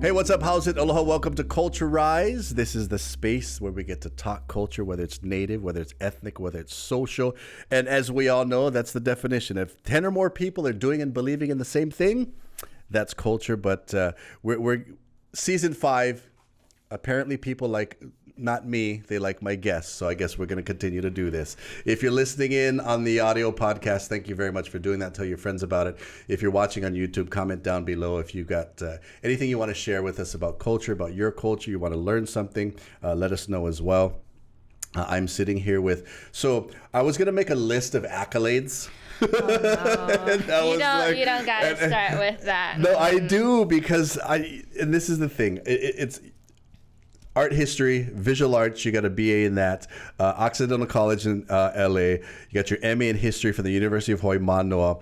Hey, what's up? How's it? Aloha. Welcome to Culture Rise. This is the space where we get to talk culture, whether it's native, whether it's ethnic, whether it's social. And as we all know, that's the definition. If 10 or more people are doing and believing in the same thing, that's culture. But we're season 5. Apparently people like, not me, they like my guests. So I guess we're going to continue to do this. If you're listening in on the audio podcast, thank you very much for doing that. Tell your friends about it. If you're watching on YouTube, comment down below if you've got anything you want to share with us about culture, about your culture, you want to learn something, let us know as well. I'm sitting here with, so I was going to make a list of accolades. Oh, no. You don't got to start with that. No, I do, because and this is the thing. It's art history, visual arts, you got a BA in that. Occidental College in LA. You got your MA in history from the University of Hawaiʻi Manoa.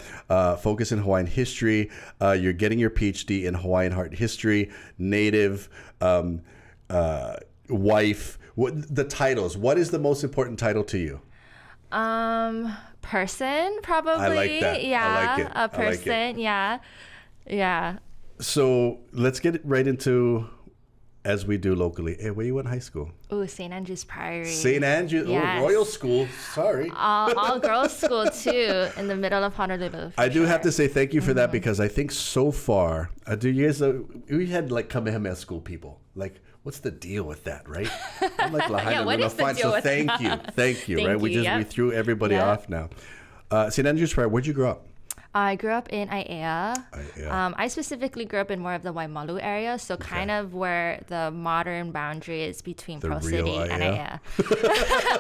Focus in Hawaiian history. You're getting your Ph.D. in Hawaiian art history, native, wife. The titles. What is the most important title to you? Person, probably. I like that. Yeah, I like it. a person. I like it. Yeah. So let's get right into, as we do locally. Hey, where you went to high school? Ooh, St. Andrew's Priory. St. Andrews, yes. Royal School. Sorry. All girls school too, in the middle of Honolulu. I do have to say thank you for that, because I think so far, do you guys, we had like Kamehameha school people. Like, what's the deal with that, right? I'm like, yeah, what is the deal with thank that? you, thank you, right? You, We threw everybody off now. St. Andrews Priory, where'd you grow up? I grew up in Aiea. I specifically grew up in more of the Waimalu area, so kind of where the modern boundary is between Pro City and Aiea.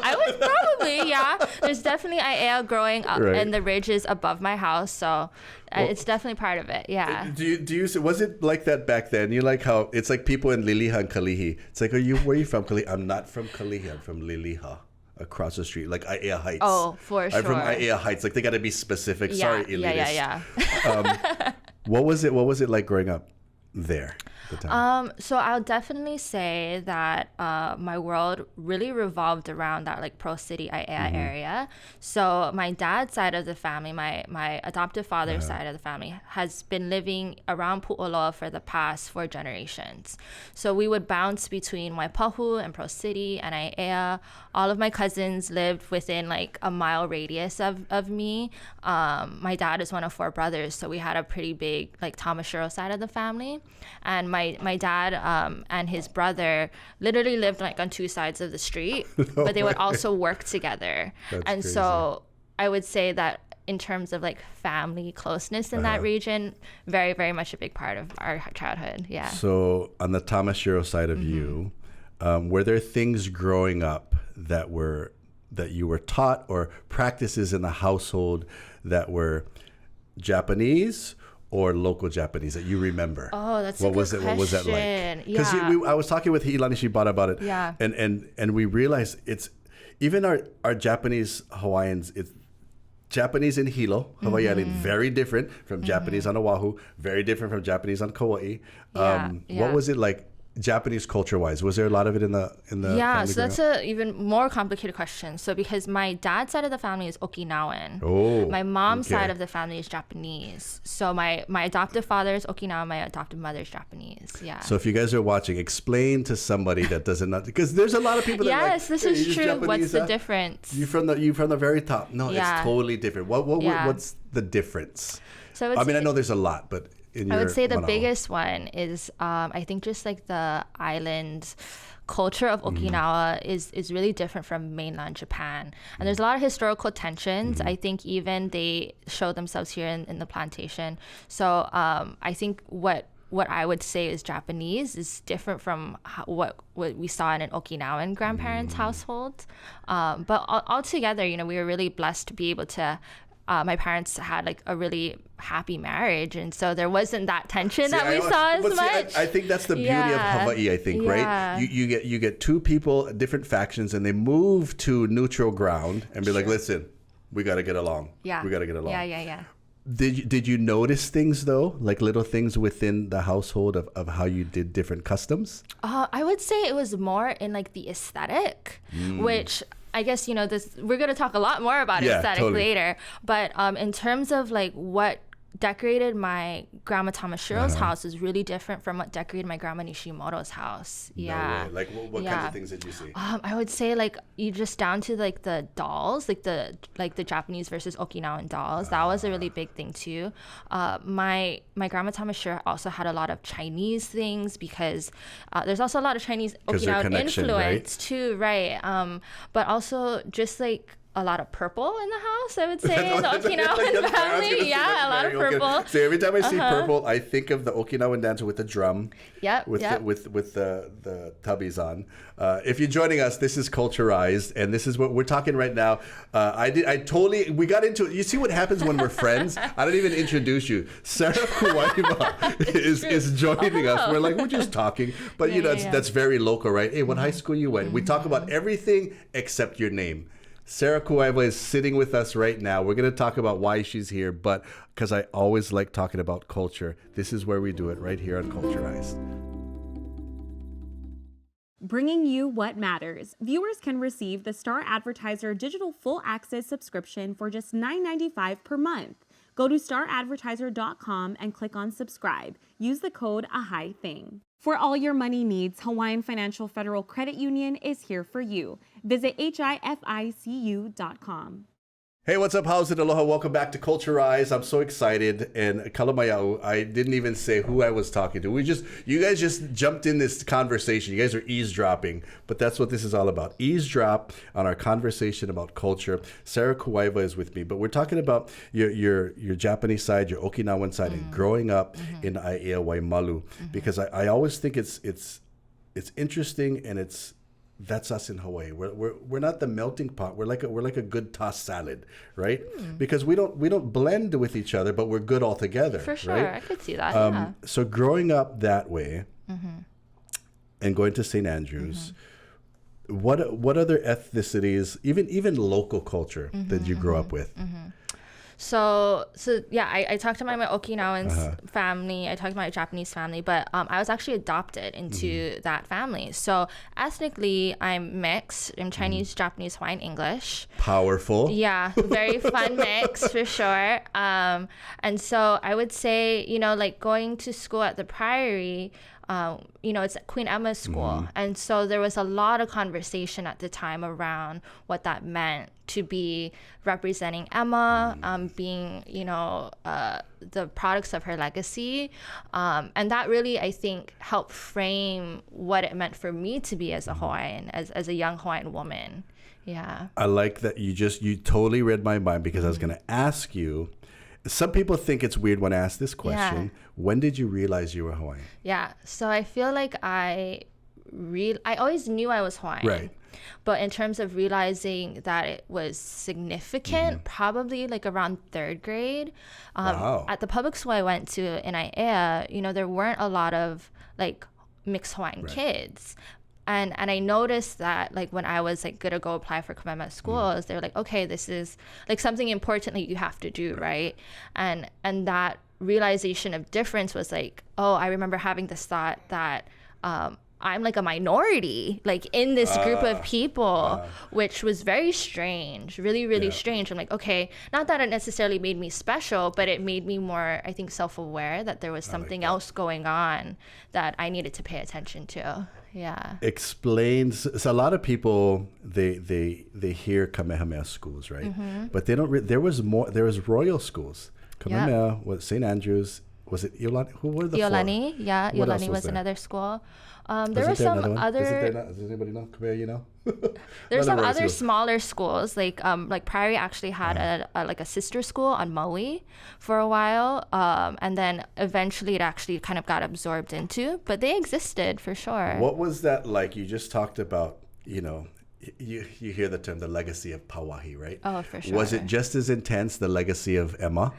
I was probably, There's definitely Aiea growing up in the ridges above my house, so it's definitely part of it, Do you was it like that back then? You like how it's like people in Liliha and Kalihi. It's like, where are you from, Kalihi? I'm not from Kalihi, I'm from Liliha. Across the street, like Aiea Heights. Oh, for sure. I'm from Aiea Heights. Like, they got to be specific. Sorry, elitist. Yeah. What was it like growing up there at the time? So I'll definitely say that my world really revolved around that like Pro City Aiea area. So my dad's side of the family, my adoptive father's side of the family, has been living around Puʻuloa for the past 4 generations. So we would bounce between Waipahu and Pro City and Aiea. All of my cousins lived within like a mile radius of me. My dad is one of 4 brothers, so we had a pretty big like Tamashiro side of the family. And my dad and his brother literally lived like on 2 sides of the street, but they would also work together. That's and crazy. So I would say that in terms of like family closeness in that region, very, very much a big part of our childhood. Yeah. So on the Tamashiro side of you, were there things growing up that you were taught, or practices in the household that were Japanese or local Japanese that you remember? Oh, that's a good question. What was that like? Because Yeah. I was talking with Hilani Shibata about it. Yeah. And we realized it's even our Japanese Hawaiians. It's Japanese in Hilo, Hawaii Island, very different from Japanese on Oahu, very different from Japanese on Kauai. What was it like? Japanese culture-wise, was there a lot of it in the so that's a even more complicated question. So because my dad's side of the family is Okinawan, my mom's side of the family is Japanese. So my adoptive father is Okinawan, my adoptive mother is Japanese. Yeah. So if you guys are watching, explain to somebody that doesn't know, because there's a lot of people that yes, this is true. Japanese, what's the difference? You from the very top? No, it's totally different. What's the difference? So I mean, I know there's a lot, but I would say the biggest one is I think just like the island culture of Okinawa is really different from mainland Japan, and there's a lot of historical tensions. I think even they show themselves here in the plantation. So I think what I would say is Japanese is different from what we saw in an Okinawan grandparents' household. But altogether, we were really blessed to be able to. My parents had like a really happy marriage, and so there wasn't that tension that we saw as much. I think that's the beauty of Hawaii. I think right. You get 2 people, different factions, and they move to neutral ground and be like, listen, we got to get along. Yeah, we got to get along. Yeah. Did you notice things though, like little things within the household of how you did different customs? I would say it was more in like the aesthetic, which I guess we're going to talk a lot more about aesthetic later. But in terms of like what decorated my grandma Tamashiro's house is really different from what decorated my grandma Nishimoto's house. Yeah. No way. Like what kinds of things did you see? I would say like you just down to like the dolls, like the Japanese versus Okinawan dolls. That was a really big thing too. My grandma Tamashiro also had a lot of Chinese things because there's also a lot of Chinese Okinawan influence too, right? But also just like a lot of purple in the house, I would say. The Okinawan family. Yeah, a lot of purple. So every time I see purple, I think of the Okinawan dancer with the drum. With the tubbies on. If you're joining us, this is Culturized, and this is what we're talking right now. We got into it. You see what happens when we're friends? I don't even introduce you. Sarah Kuaiwa is joining us. We're just talking, but that's very local, right? Hey, what high school you went? We talk about everything except your name. Sarah Kuaiwa is sitting with us right now. We're going to talk about why she's here, but because I always like talking about culture, this is where we do it, right here on Culturized. Bringing you what matters. Viewers can receive the Star Advertiser digital full access subscription for just $9.95 per month. Go to staradvertiser.com and click on subscribe. Use the code AHAITHING. For all your money needs, Hawaiian Financial Federal Credit Union is here for you. Visit hificu.com. Hey, what's up? How's it? Aloha. Welcome back to Culturized. I'm so excited. And Kalamayau, I didn't even say who I was talking to. You guys just jumped in this conversation. You guys are eavesdropping, but that's what this is all about. Eavesdrop on our conversation about culture. Sarah Kuaiwa is with me, but we're talking about your Japanese side, your Okinawan side, and growing up in Aiea Waimalu, because I always think it's interesting, and that's us in Hawaii. We're not the melting pot. We're like a good tossed salad, right? Because we don't blend with each other, but we're good all together. For sure, right? I could see that. Yeah. So growing up that way, and going to St. Andrews, what other ethnicities, even local culture, did you grow up with? So yeah, I talked to my Okinawan family. I talked to my Japanese family, but I was actually adopted into that family. So ethnically, I'm mixed. I'm Chinese, Japanese, Hawaiian, English. Powerful. Yeah, very fun mix for sure. And so I would say, like going to school at the Priory, it's Queen Emma's school. And so there was a lot of conversation at the time around what that meant to be representing Emma, being, the products of her legacy. And that really, I think, helped frame what it meant for me to be as a Hawaiian, as a young Hawaiian woman. Yeah. I like that you totally read my mind, because I was going to ask you, some people think it's weird when I ask this question. Yeah. When did you realize you were Hawaiian? Yeah. So I feel like I always knew I was Hawaiian. Right. But in terms of realizing that it was significant, probably like around third grade. Wow. At the public school I went to in Aiea, there weren't a lot of like mixed Hawaiian kids. And I noticed that like when I was like gonna go apply for Kamehameha schools, they were like, okay, this is like something important that you have to do, right? And that realization of difference was like, oh, I remember having this thought that I'm like a minority, like in this group of people, which was very strange, really, really strange. I'm like, okay, not that it necessarily made me special, but it made me more, I think, self-aware that there was something else going on that I needed to pay attention to. Yeah. Explains. So a lot of people they hear Kamehameha schools, right? But they don't. There was royal schools. Kamehameha was St. Andrews. Was it Iolani? Who were the Iolani? four? Yeah, Iolani was another school. There were some other. Does anybody know? Kamehameha, There's some other smaller schools, like Priory actually had a sister school on Maui for a while, and then eventually it actually kind of got absorbed into, but they existed for sure. What was that like? You just talked about, you hear the term the legacy of Pauahi, right? Oh, for sure. Was it just as intense, the legacy of Emma?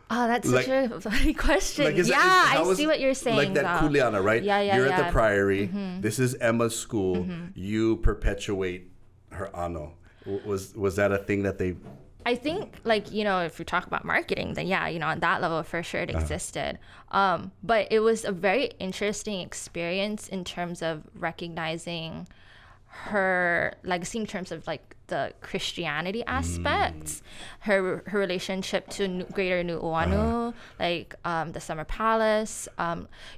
Oh, that's such a funny question. I see what you're saying. Like that kuleana, right? Yeah. You're at the Priory. This is Emma's school. You perpetuate her ano. Was that a thing that they... I think, if we talk about marketing, then on that level, for sure it existed. But it was a very interesting experience in terms of recognizing her legacy in terms of like the Christianity aspects, her relationship to Greater New Oʻahu, like the Summer Palace.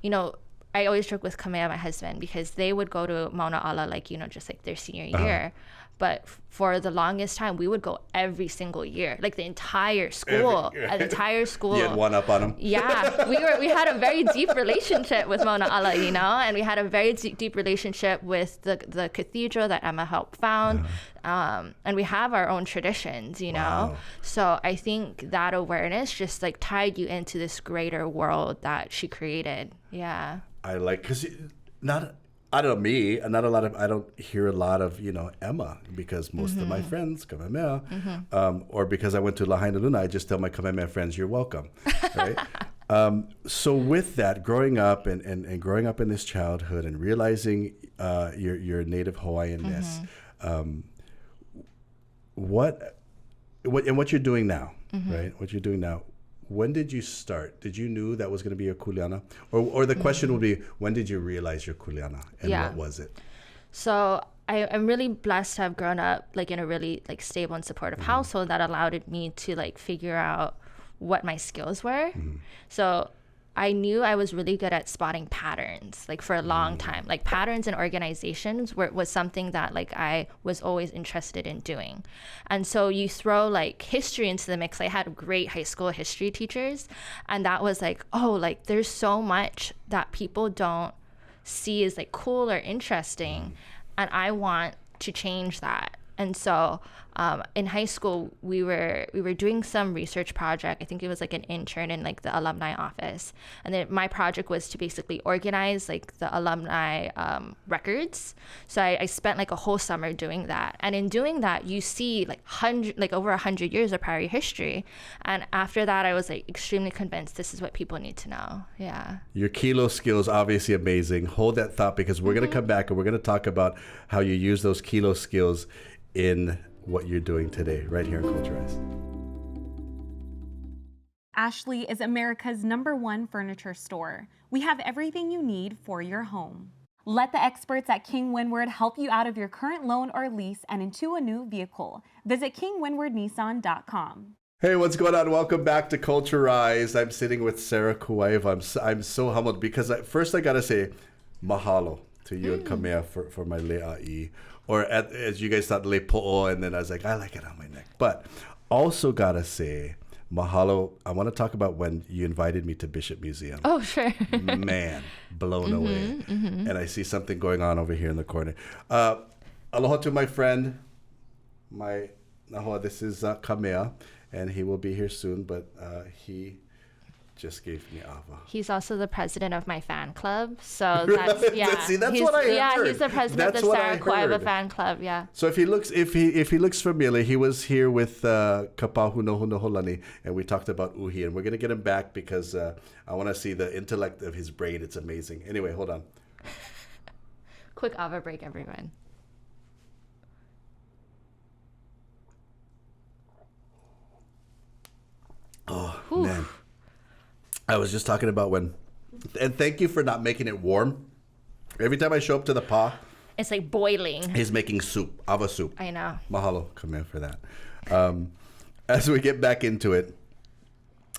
You know, I always joke with Kamea, my husband, because they would go to Mauna Ala like, you know, just like their senior year. But for the longest time, we would go every single year, like the entire school. You had one up on them. Yeah, we had a very deep relationship with Mauna Ala, you know, and we had a very deep relationship with the cathedral that Emma helped found. And we have our own traditions, you know. So I think that awareness just like tied you into this greater world that she created. Yeah. I like, because I don't know, I don't hear a lot of, you know, Emma, because most of my friends, Kamemea, or because I went to Lahaina Luna, I just tell my Kamemea friends, you're welcome, right? So with that, growing up and growing up in this childhood and realizing your native Hawaiian-ness, what you're doing now, right? What you're doing now. When did you start? Did you knew that was going to be your kuleana? Or the question would be, when did you realize your kuleana, and what was it? So I'm really blessed to have grown up like in a really like stable and supportive household that allowed me to like figure out what my skills were. So I knew I was really good at spotting patterns, like for a long time. Like patterns in organizations was something that like I was always interested in doing. And so you throw like history into the mix. I had great high school history teachers, and that was like, oh, like there's so much that people don't see as like cool or interesting, and I want to change that. And so in high school, we were doing some research project. I think it was like an intern in like the alumni office. And then my project was to basically organize like the alumni records. So I spent like a whole summer doing that. And in doing that, you see like over 100 years of prior history. And after that, I was like extremely convinced this is what people need to know. Yeah. Your kilo skills, obviously amazing. Hold that thought, because we're going to come back and we're going to talk about how you use those kilo skills in what you're doing today, right here in Culturize. Ashley is America's #1 furniture store. We have everything you need for your home. Let the experts at King Windward help you out of your current loan or lease and into a new vehicle. Visit kingwindwardnissan.com. Hey, what's going on? Welcome back to Culturize. I'm sitting with Sarah Kuaiwa. I'm so humbled, because first I gotta say mahalo to you and Kamea for my le'a'i. Or as you guys thought, le po'o, and then I was like, I like it on my neck. But also gotta say, mahalo. I want to talk about when you invited me to Bishop Museum. Oh, sure. Man, blown away. And I see something going on over here in the corner. Aloha to my friend. This is Kamea, and he will be here soon, but he just gave me ava. He's also the president of my fan club, so that's See, that's what I heard. Yeah, he's the president of the Sarah Kuaiwa fan club. Yeah. So if he looks familiar, he was here with Kapa Hunoholani, and we talked about uhi, and we're gonna get him back because I want to see the intellect of his brain. It's amazing. Anyway, hold on. Quick ava break, everyone. Oh, man. I was just talking about and thank you for not making it warm. Every time I show up to the pa, it's like boiling. He's making soup, ava soup. I know. Mahalo, come in for that. As we get back into it,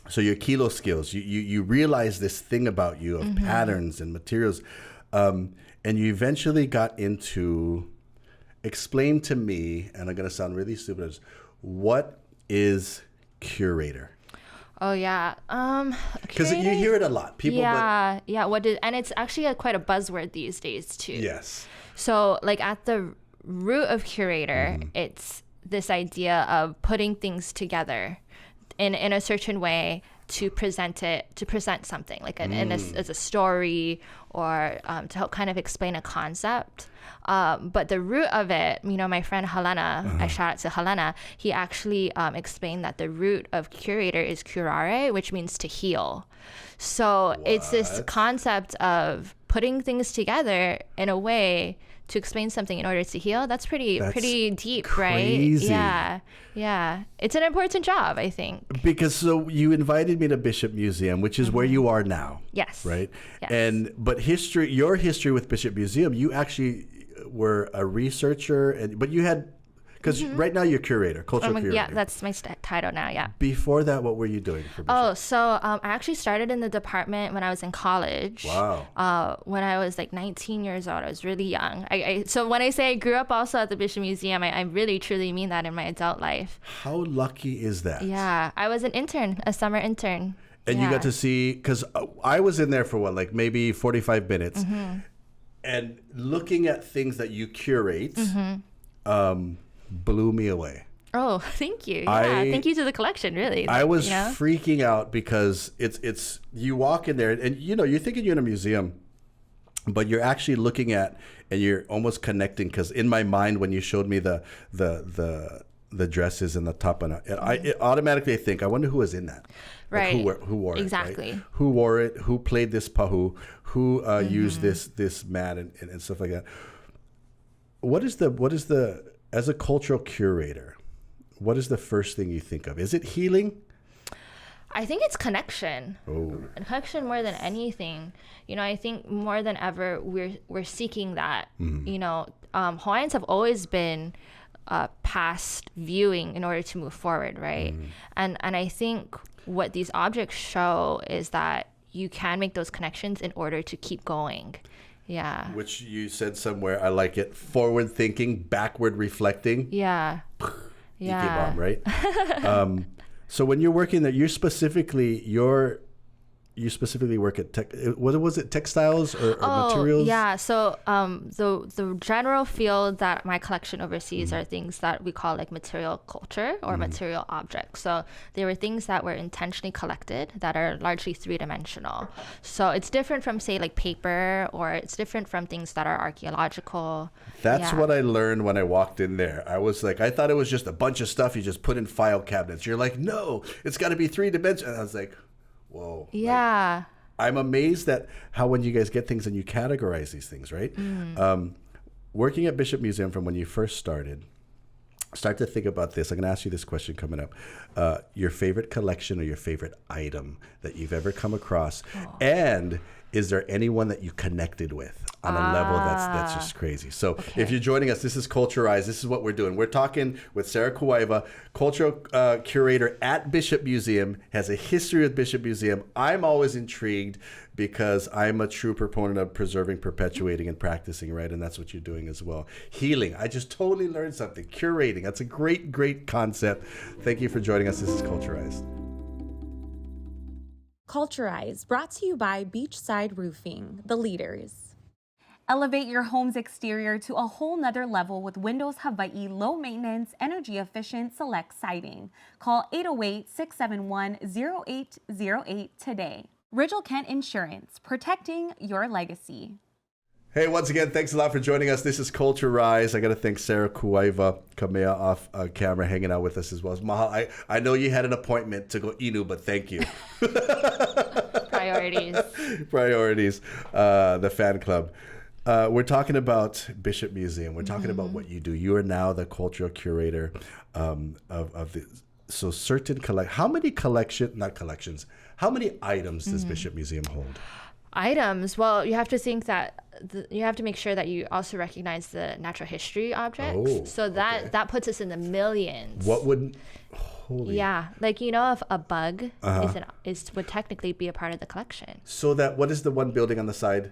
so your kilo skills, you realize this thing about you of patterns and materials, and you eventually got into, explain to me, and I'm going to sound really stupid, what is curator? Oh yeah, because you hear it a lot. People, and it's actually quite a buzzword these days too. Yes. So like at the root of curator, it's this idea of putting things together in a certain way to present something like as a story, or to help kind of explain a concept. But the root of it, you know, my friend Helena, I shout out to Helena, he actually explained that the root of curator is curare, which means to heal. So it's this concept of putting things together in a way to explain something in order to heal. That's pretty deep, crazy. Right? Yeah. It's an important job, I think. Because so you invited me to Bishop Museum, which is where you are now. Yes. Right? Yes. But your history with Bishop Museum, you actually were a researcher, but you had, because right now you're curator, cultural curator. Yeah, that's my title now, yeah. Before that, what were you doing for Bishop? Oh, so I actually started in the department when I was in college. Wow. When I was like 19 years old, I was really young. So when I say I grew up also at the Bishop Museum, I really truly mean that in my adult life. How lucky is that? Yeah, I was an intern, a summer intern. And you got to see, because I was in there for what, like maybe 45 minutes, and looking at things that you curate, blew me away. Oh, thank you. Yeah, thank you to the collection, really. I was freaking out because it's you walk in there and you're thinking you're in a museum, but you're actually looking at and you're almost connecting, because in my mind when you showed me the dresses and the top and I automatically think, I wonder who was in that. Right. Like who wore exactly. it, right? Who wore it, who played this pahu, who used this mat and stuff like that. What is the as a cultural curator, what is the first thing you think of? Is it healing? I think it's connection. Connection more than anything. I think more than ever we're seeking that. Hawaiians have always been past viewing in order to move forward, right? And I think what these objects show is that you can make those connections in order to keep going. Yeah. Which you said somewhere, I like it. Forward thinking, backward reflecting. Yeah. Yeah. Right? So when you're working there, you specifically work at what was it, textiles or materials? Yeah. So the general field that my collection oversees are things that we call like material culture or material objects. So they were things that were intentionally collected that are largely three-dimensional. So it's different from, say, like paper, or it's different from things that are archaeological. That's what I learned when I walked in there. I was like, I thought it was just a bunch of stuff you just put in file cabinets. You're like, no, it's got to be three-dimensional. I was like, whoa. Yeah. Like, I'm amazed at how when you guys get things and you categorize these things, right? Working at Bishop Museum from when you first started, start to think about this. I'm going to ask you this question coming up. Your favorite collection or your favorite item that you've ever come across. And is there anyone that you connected with on a level that's just crazy? So if you're joining us, this is Culturize. This is what we're doing. We're talking with Sarah Kuaiwa, cultural curator at Bishop Museum, has a history with Bishop Museum. I'm always intrigued because I'm a true proponent of preserving, perpetuating, and practicing, right? And that's what you're doing as well. Healing. I just totally learned something. Curating. That's a great, great concept. Thank you for joining us. This is Culturized. Culturize, brought to you by Beachside Roofing, the leaders. Elevate your home's exterior to a whole nother level with Windows Hawaiʻi low maintenance, energy efficient select siding. Call 808-671-0808 today. Ridgel Kent Insurance, protecting your legacy. Hey, once again, thanks a lot for joining us. This is Culture Rise. I got to thank Sarah Kuaiwa, Kamea off camera, hanging out with us as well. Mahal, I know you had an appointment to go inu, but thank you. Priorities. The fan club. We're talking about Bishop Museum. We're talking about what you do. You are now the cultural curator of the. So certain how many how many items does Bishop Museum hold? Items. Well, you have to think that you have to make sure that you also recognize the natural history objects. So that puts us in the millions. What would? Holy. Yeah, like if a bug would technically be a part of the collection. So what is the one building on the side?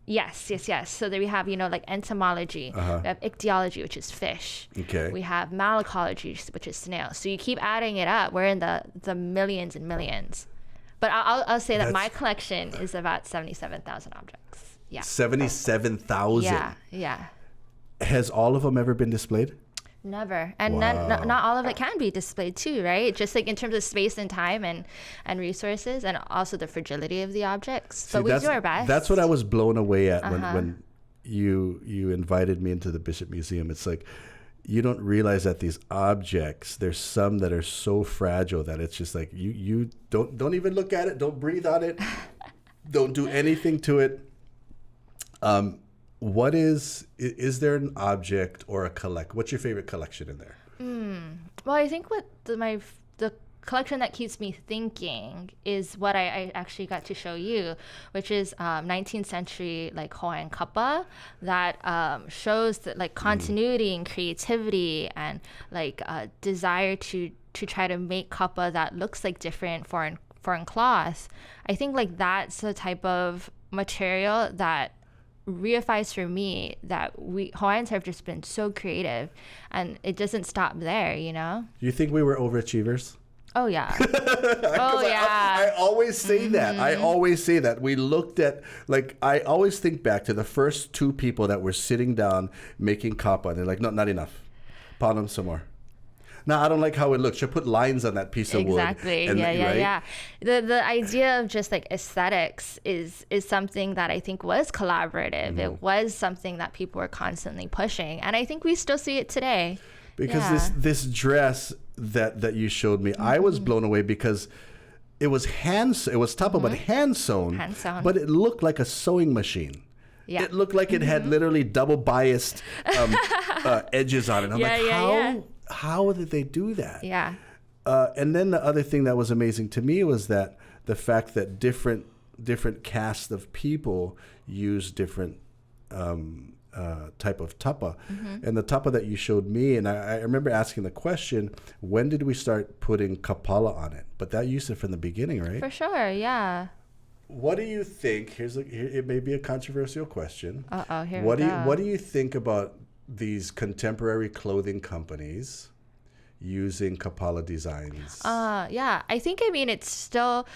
Yes. So there we have, like entomology. We have ichthyology, which is fish. Okay. We have malacology, which is snails. So you keep adding it up. We're in the millions and millions. But I'll say that my collection is about 77,000 objects. Yeah. 77,000? Yeah. Has all of them ever been displayed? Never. And not all of it can be displayed too, right? Just like in terms of space and time and resources, and also the fragility of the objects. But we do our best. That's what I was blown away at when you invited me into the Bishop Museum. It's like, you don't realize that these objects, there's some that are so fragile that it's just like you don't even look at it, don't breathe on it, don't do anything to it. What is there an object or a what's your favorite collection in there? Well, I think what the collection that keeps me thinking is what I actually got to show you, which is 19th century like Hawaiian kapa that shows that like continuity and creativity and like desire to try to make kapa that looks like different foreign cloth. I think like that's the type of material that reifies for me that we Hawaiians have just been so creative, and it doesn't stop there, you know. You think we were overachievers? Oh yeah. I always say that. I always say that. We looked at, like, I always think back to the first two people that were sitting down making kapa, and they're like, no, not enough. Pound them some more. No, I don't like how it looks. Should put lines on that piece of wood. Exactly. Yeah. The idea of just like aesthetics is something that I think was collaborative. It was something that people were constantly pushing, and I think we still see it today. Because this dress that you showed me, I was blown away because it was tapa, but hand sewn, but it looked like a sewing machine. Yeah. It looked like it had literally double biased edges on it. I'm like, how did they do that? Yeah. And then the other thing that was amazing to me was that the fact that different casts of people use different type of tapa. And the tapa that you showed me, and I remember asking the question, when did we start putting kapala on it? But that you said from the beginning, right? For sure, yeah. What do you think? It may be a controversial question. Here we go. What do you think about these contemporary clothing companies using kapala designs? I think, it's still,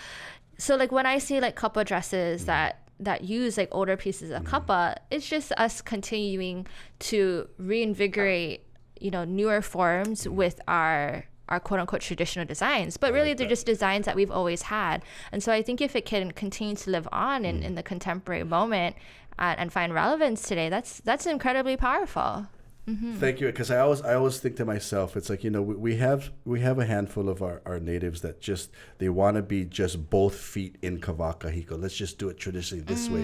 so like when I see like kapa dresses that use like older pieces of kapa, it's just us continuing to reinvigorate, newer forms with our quote unquote traditional designs, but really they're just designs that we've always had. And so I think if it can continue to live on in the contemporary moment and find relevance today, that's incredibly powerful. Thank you, because I always think to myself, it's like, we have a handful of our natives that just, they want to be just both feet in kavaka hiko. Let's just do it traditionally this way.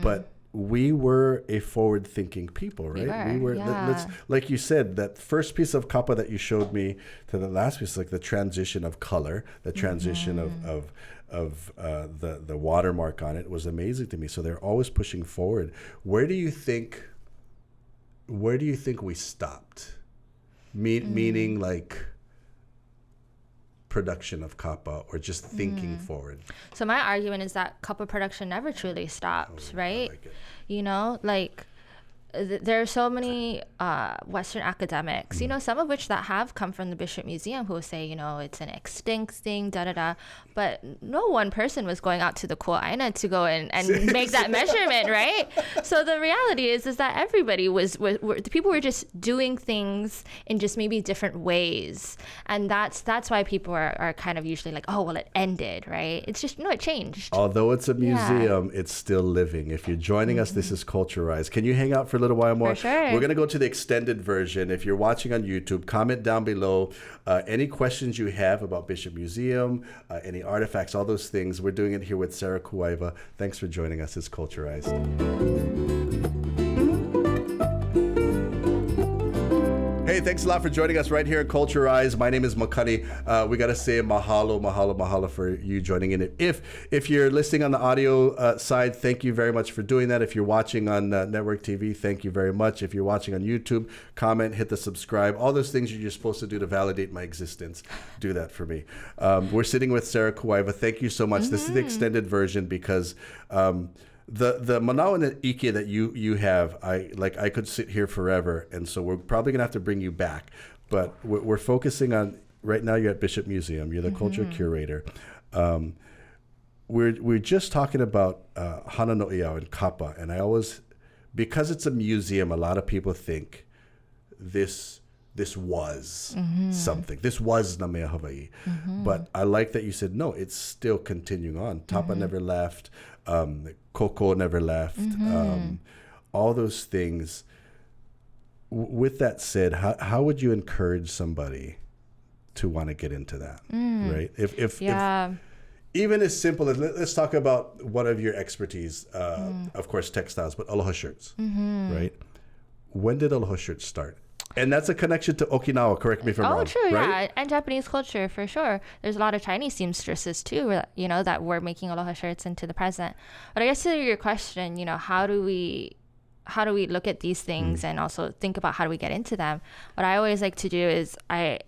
But we were a forward-thinking people, right? We were let's, like you said, that first piece of kapa that you showed me to the last piece, like the transition of color, the transition of the watermark on it was amazing to me. So they're always pushing forward. Where do you think we stopped? Meaning like production of kapa, or just thinking forward? So my argument is that kapa production never truly stopped, right? I like it. There are so many Western academics, some of which that have come from the Bishop Museum, who say, it's an extinct thing, but no one person was going out to the Kuaola to go and make that measurement, right? So the reality is that everybody the people were just doing things in just maybe different ways, and that's why people are kind of usually like, oh well, it ended, right? It's just it changed. Although it's a museum, it's still living. If you're joining us, this is Culture Rise. Can you hang out for a little while more? For sure. We're going to go to the extended version. If you're watching on YouTube, comment down below any questions you have about Bishop Museum, any artifacts, all those things. We're doing it here with Sarah Kuaiwa. Thanks for joining us. It's Culturized. Hey, thanks a lot for joining us right here at Culturized. My name is Makani. We got to say mahalo for you joining in. If you're listening on the audio side, thank you very much for doing that. If you're watching on network TV, thank you very much. If you're watching on YouTube, comment, hit the subscribe. All those things you're supposed to do to validate my existence. Do that for me. We're sitting with Sarah Kuaiwa. Thank you so much. This is the extended version because the manao and the ike that you have, I could sit here forever, and so we're probably gonna have to bring you back. But we're focusing on right now. You're at Bishop Museum. You're the culture curator. We're just talking about hana no iao and kapa, and I always, because it's a museum, a lot of people think this was something. This was Namea Hawaii. But I like that you said, no, it's still continuing on. Tapa never left. Koko never left. All those things. With that said, how would you encourage somebody to want to get into that? Right? If even as simple as, let's talk about one of your expertise, of course, textiles, but aloha shirts, right? When did aloha shirts start? And that's a connection to Okinawa, correct me if I'm wrong. Oh, true, right? yeah. And Japanese culture, for sure. There's a lot of Chinese seamstresses, too, you know, that were making aloha shirts into the present. But I guess to your question, you know, how do we look at these things and also think about how do we get into them? What I always like to do is I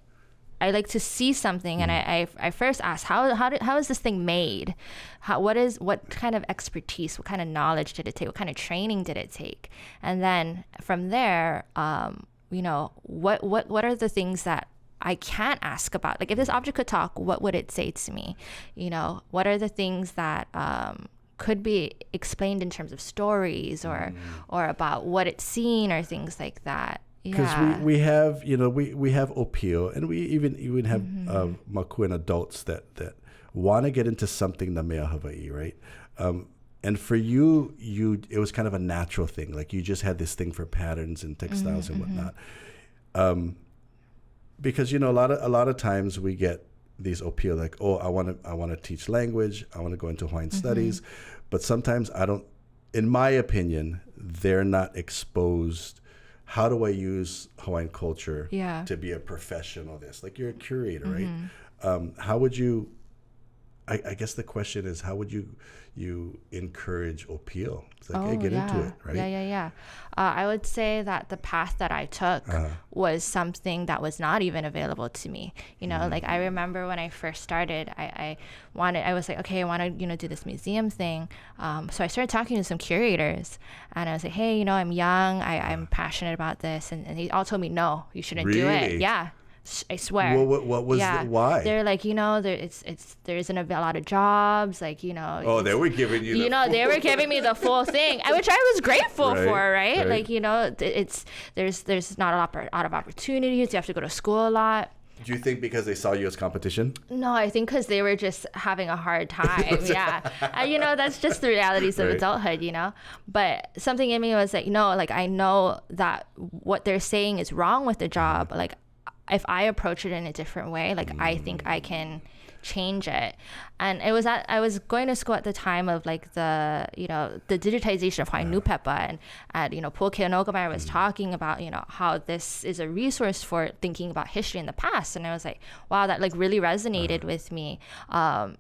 like to see something and I first ask, how is this thing made? What kind of expertise, what kind of knowledge did it take? What kind of training did it take? And then from there, you know, what are the things that I can't ask about? Like if this object could talk, what would it say to me? You know, what are the things that could be explained in terms of stories or about what it's seen or things like that? Because we have, you know, we have opio, and we even have Makuan adults that want to get into something na mea Hawaii, right? And for you, it was kind of a natural thing. Like you just had this thing for patterns and textiles and whatnot. Because, you know, a lot of times we get these opio like, oh, I want to teach language. I want to go into Hawaiian studies. But sometimes in my opinion, they're not exposed. How do I use Hawaiian culture to be a professional? Like you're a curator, right? How would you, I guess the question is, how would you encourage opio? It's like, hey, get into it, right? Yeah. I would say that the path that I took was something that was not even available to me. You know, like I remember when I first started, I was like, okay, I want to, you know, do this museum thing. So I started talking to some curators and I was like, hey, you know, I'm young, I'm passionate about this. And they all told me, no, you shouldn't do it. Yeah. I swear. Well, what was why? They're like, you know, there isn't a lot of jobs, like, you know. Oh, they were giving you. They were giving me the full thing, which I was grateful for, right? Like, you know, there's not a lot of opportunities. You have to go to school a lot. Do you think because they saw you as competition? No, I think because they were just having a hard time. You know, that's just the realities of adulthood, you know. But something in me was like, no, like I know that what they're saying is wrong with the job. Like, if I approach it in a different way, like I think I can change it. And I was going to school at the time of like the digitization of Hawaiian Nupepa, and you know, Puʻuloa Nogamai was talking about, you know, how this is a resource for thinking about history in the past. And I was like, wow, that like really resonated with me. Then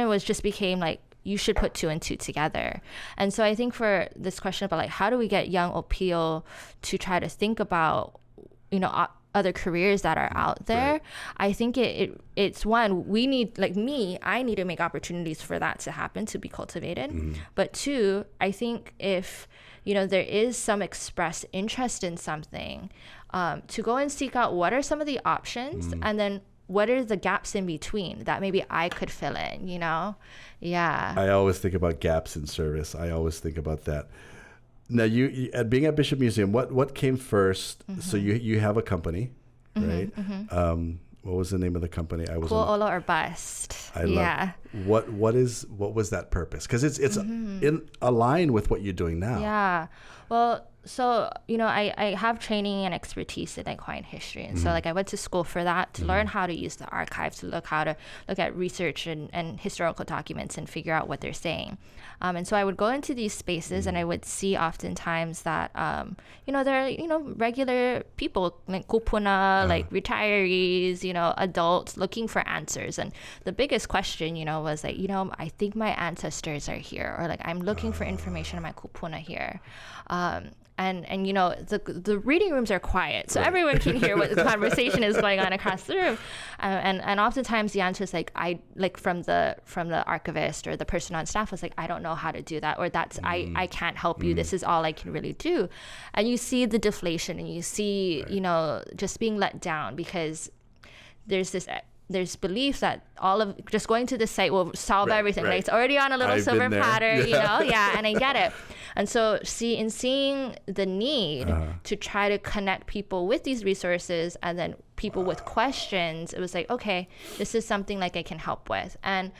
it was just became like, you should put two and two together. And so I think for this question about like, how do we get young opio to try to think about, you know, other careers that are out there, I think it's one, we need, like me, I need to make opportunities for that to happen, to be cultivated. But two, I think if, you know, there is some expressed interest in something, to go and seek out what are some of the options and then what are the gaps in between that maybe I could fill in, you know? Yeah. I always think about gaps in service. I always think about that. Now, you being at Bishop Museum, what came first? So you have a company, right? What was the name of the company? Kuaola or Bust. What was that purpose? Because it's in align with what you're doing now. Yeah. Well, so, you know, I have training and expertise in like Hawaiian history. And so like I went to school for that, to learn how to use the archive, to look at research and historical documents and figure out what they're saying. And so I would go into these spaces and I would see oftentimes that, you know, there are, you know, regular people like kupuna, like retirees, you know, adults looking for answers. And the biggest question, you know, was like, you know, I think my ancestors are here, or like I'm looking for information on my kupuna here. And you know, the reading rooms are quiet, so everyone can hear what the conversation is going on across the room. And oftentimes the answer is like, I like from the archivist or the person on staff was like, I don't know how to do that, or that's I can't help you. This is all I can really do. And you see the deflation, and you see you know, just being let down because there's belief that all of just going to the site will solve everything. Right? It's already on a little silver platter, you know? Yeah, and I get it. And so seeing the need to try to connect people with these resources and then people with questions, it was like, okay, this is something like I can help with. And,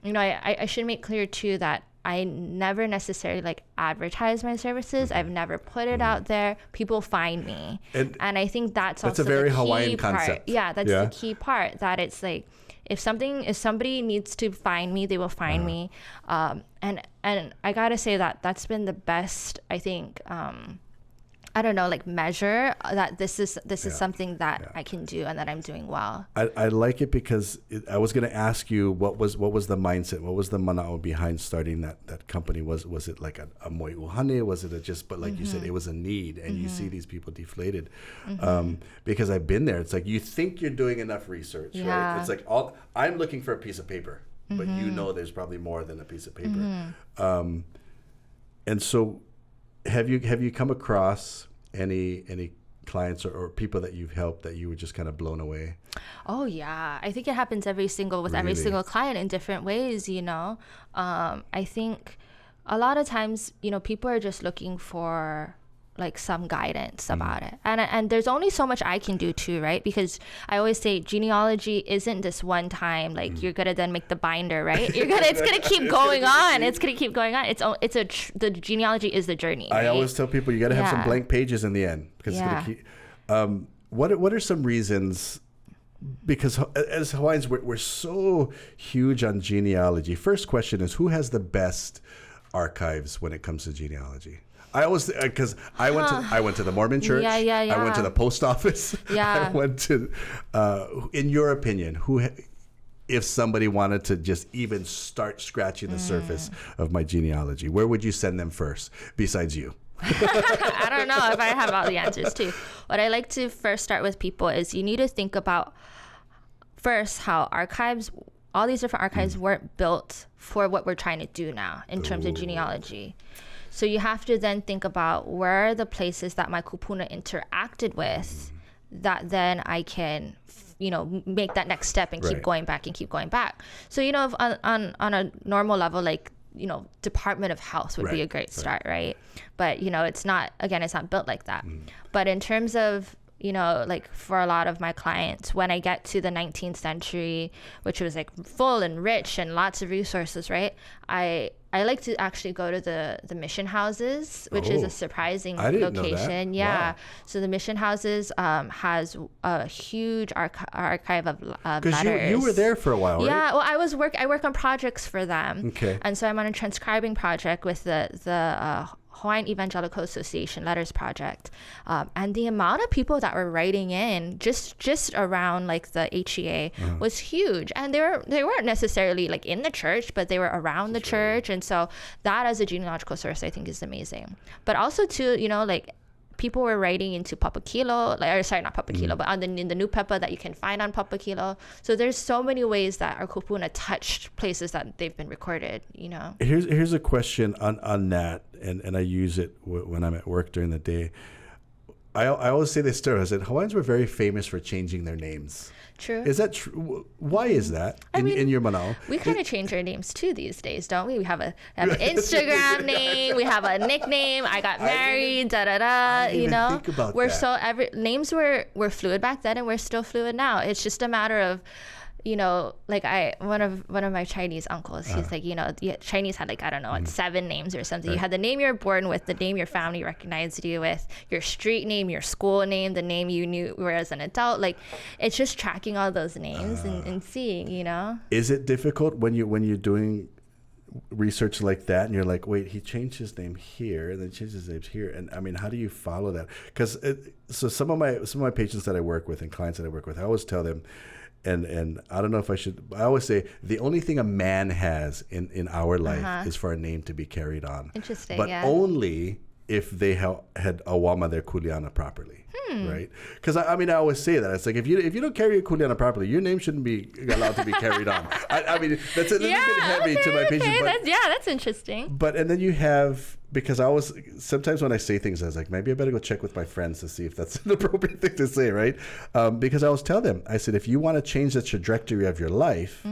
you know, I should make clear too that I never necessarily like advertise my services. I've never put it out there. People find me. And I think that's also a very the key Hawaiian part. concept. Yeah, that's the key part, that it's like, if somebody needs to find me, they will find me. And I gotta say that's been the best, I think, I don't know, like measure that this is something that I can do and that I'm doing well. I like it because I was going to ask you what was the mindset, what was the mana'o behind starting that company? Was it like a moi ʻohana? Was it but like you said, it was a need, and you see these people deflated. Because I've been there. It's like you think you're doing enough research, right? It's like I'm looking for a piece of paper, but you know there's probably more than a piece of paper. And so have you come across any clients or people that you've helped that you were just kind of blown away? Oh yeah, I think it happens every single client in different ways, you know. I think a lot of times, you know, people are just looking for like some guidance about it, and there's only so much I can do too, right? Because I always say genealogy isn't this one time, like you're gonna then make the binder, right? It's gonna keep going on. It's gonna keep going on. The genealogy is the journey, right? I always tell people you gotta have some blank pages in the end, because it's gonna keep. What are some reasons? Because as Hawaiians, we're so huge on genealogy. First question is, who has the best archives when it comes to genealogy? I always, because I went to the Mormon church. Yeah. I went to the post office. Yeah. I went to, in your opinion, if somebody wanted to just even start scratching the surface of my genealogy, where would you send them first besides you? I don't know if I have all the answers too. What I like to first start with people is you need to think about first how all these different archives weren't built for what we're trying to do now in terms of genealogy. So you have to then think about where are the places that my kupuna interacted with that then I can, you know, make that next step and keep going back and keep going back. So, you know, on a normal level, like, you know, Department of Health would be a great start, right? But, you know, it's not built like that. But in terms of, you know, like for a lot of my clients, when I get to the 19th century, which was like full and rich and lots of resources, right? I like to actually go to the mission houses, which is a surprising location. Yeah. Wow. So the mission houses has a huge archive of letters. Because you were there for a while, right? Yeah. Well, I work on projects for them. Okay. And so I'm on a transcribing project with the Hawaiian Evangelical Association Letters Project, and the amount of people that were writing in just around like the HEA was huge, and they weren't necessarily like in the church, but they were around the church, and so that as a genealogical source I think is amazing. But also too, you know, like people were writing into Papakilo, not Papakilo, but in the new Pepa that you can find on Papakilo. So there's so many ways that our kupuna touched places that they've been recorded, you know. Here's a question on that, and I use it when I'm at work during the day. I always say this story. I said Hawaiians were very famous for changing their names. True. Is that true? Why is that in your mana'o? We kind of change our names too these days, don't we? We have an Instagram name, we have a nickname. I got married, You know, think about we're that. Names were fluid back then, and we're still fluid now. It's just a matter of, you know, like one of my Chinese uncles, he's like, you know, Chinese had like, I don't know, 7 names or something. You had the name you were born with, the name your family recognized you with, your street name, your school name, the name you knew were as an adult. Like, it's just tracking all those names and seeing, you know. Is it difficult when you're doing research like that and you're like, wait, he changed his name here and then changed his name here, and I mean, how do you follow that? Because so some of my patients that I work with and clients that I work with, I always tell them, and I don't know if I should, I always say the only thing a man has in our life is for a name to be carried on. Interesting. But only if they had awama their kuleana properly. Right? Because I mean, I always say that. It's like, if you don't carry your kuleana properly, your name shouldn't be allowed to be carried on. I mean, that's a little bit heavy to my patients. But, that's interesting. But, and then you have, because I always, sometimes when I say things, I was like, maybe I better go check with my friends to see if that's an appropriate thing to say, right? Because I always tell them, I said, if you want to change the trajectory of your life,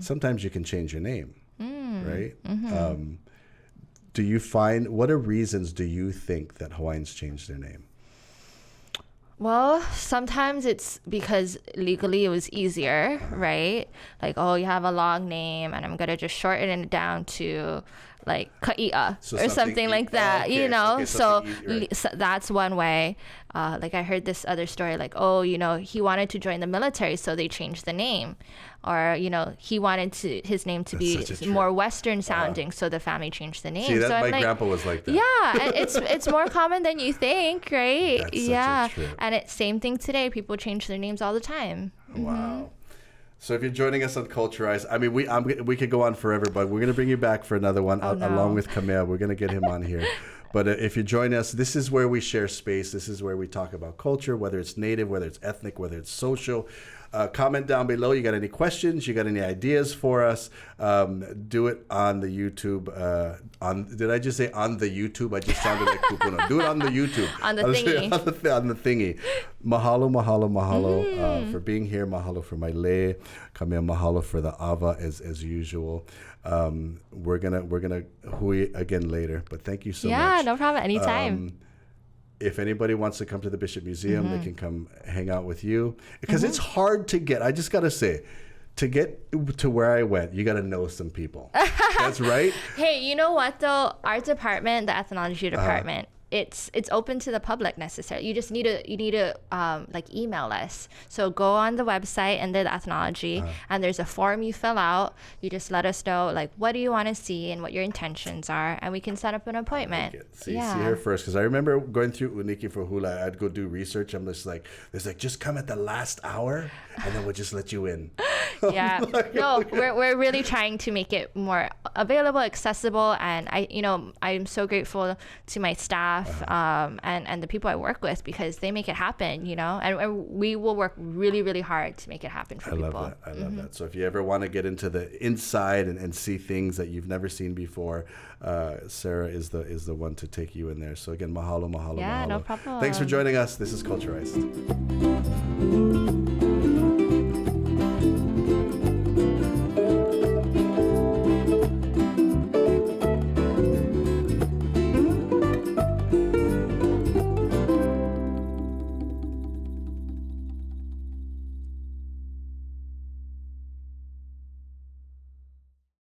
sometimes you can change your name, right? Do you find, what are reasons do you think that Hawaiians change their name? Well, sometimes it's because legally it was easier, right? Like, oh, you have a long name and I'm going to just shorten it down to like ka'i'a So or something like that, okay, you know. okay, So, right. so that's one way. Like I heard this other story, like, oh, you know, he wanted to join the military, so they changed the name. Or, you know, he wanted his name to be such a trip. more Western sounding, so the family changed the name. See, that so my I'm grandpa was like that. yeah, and it's more common than you think, right? That's such a yeah, trip. and it's same thing today. People change their names all the time. Wow. So if you're joining us on Culturize, I mean, we could go on forever, but we're going to bring you back for another one along with Kamea. We're going to get him on here. But if you join us, this is where we share space. This is where we talk about culture, whether it's native, whether it's ethnic, whether it's social. Comment down below. You got any questions? You got any ideas for us? Do it on the YouTube. Did I just say on the YouTube? I just sounded like Kupuno. Do it on the YouTube. On the thingy. On the thingy. Mahalo for being here. Mahalo for my lei. Kamea mahalo for the ava as usual. We're gonna hui again later. But thank you so much. Yeah, no problem. Anytime. If anybody wants to come to the Bishop Museum, they can come hang out with you. Because it's hard to get, I just got to say, to get to where I went, you got to know some people. That's right. Hey, you know what though? Our department, the ethnology department, it's open to the public necessarily. You just need to like email us. So go on the website under the ethnology, and there's a form you fill out. You just let us know like what do you want to see and what your intentions are, and we can set up an appointment. See her first, because I remember going through Uniki for Hula. I'd go do research. I'm just like, there's like just come at the last hour, and then we'll just let you in. Yeah, no, we're really trying to make it more available, accessible, and I'm so grateful to my staff and the people I work with, because they make it happen, you know, and we will work really, really hard to make it happen for people. I love that. So if you ever want to get into the inside and see things that you've never seen before, Sarah is the one to take you in there. So again, mahalo. Yeah, mahalo. no problem. Thanks for joining us. This is Culturized.